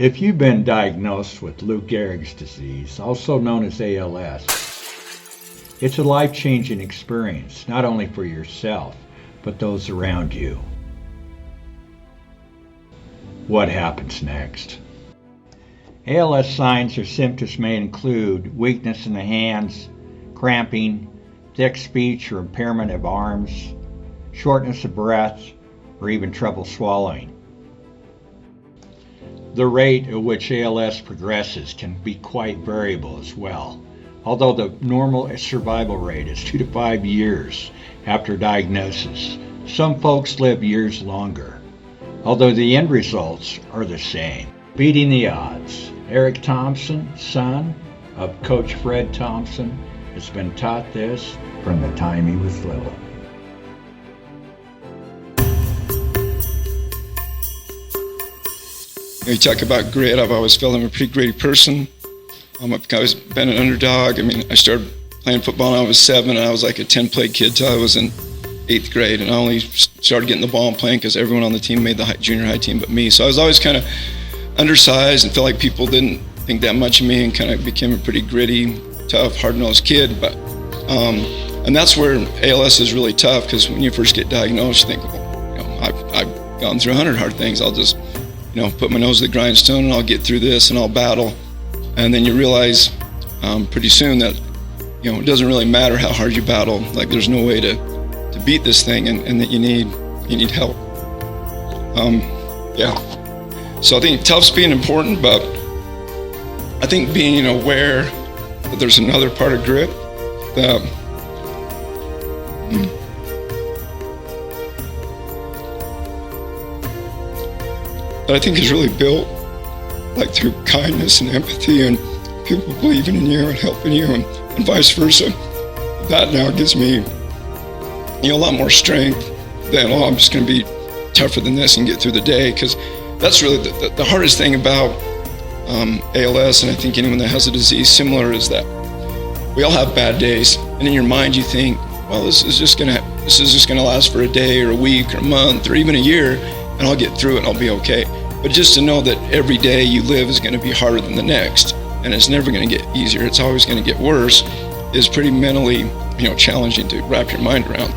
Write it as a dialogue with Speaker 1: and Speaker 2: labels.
Speaker 1: If you've been diagnosed with Lou Gehrig's disease, also known as ALS, it's a life-changing experience, not only for yourself, but those around you. What happens next? ALS signs or symptoms may include weakness in the hands, cramping, thick speech or impairment of arms, shortness of breath, or even trouble swallowing. The rate at which ALS progresses can be quite variable as well, although the normal survival rate is 2 to 5 years after diagnosis. Some folks live years longer, although the end results are the same. Beating the odds. Erik Thompson, son of Coach Fred Thompson, has been taught this from the time he was little.
Speaker 2: You talk about grit. I've always felt I'm a pretty gritty person. I've always been an underdog. I started playing football when I was 7, and I was like a 10-play kid till I was in 8th grade, and I only started getting the ball and playing because everyone on the team made the junior high team but me. So I was always kind of undersized and felt like people didn't think that much of me, and kind of became a pretty gritty, tough, hard-nosed kid. But and that's where ALS is really tough, because when you first get diagnosed, you think, I've gone through 100 hard things. I'll just put my nose to the grindstone and I'll get through this and I'll battle. And then you realize pretty soon that it doesn't really matter how hard you battle. Like, there's no way to beat this thing, and that you need help. So I think tough's being important, but I think being aware that there's another part of grit that I think is really built like through kindness and empathy and people believing in you and helping you, and vice versa. That now gives me a lot more strength than, I'm just going to be tougher than this and get through the day, because that's really the hardest thing about ALS, and I think anyone that has a disease similar, is that we all have bad days, and in your mind you think, well, this is just gonna last for a day or a week or a month or even a year, and I'll get through it and I'll be okay. But just to know that every day you live is going to be harder than the next, and it's never going to get easier, it's always going to get worse, is pretty mentally challenging to wrap your mind around.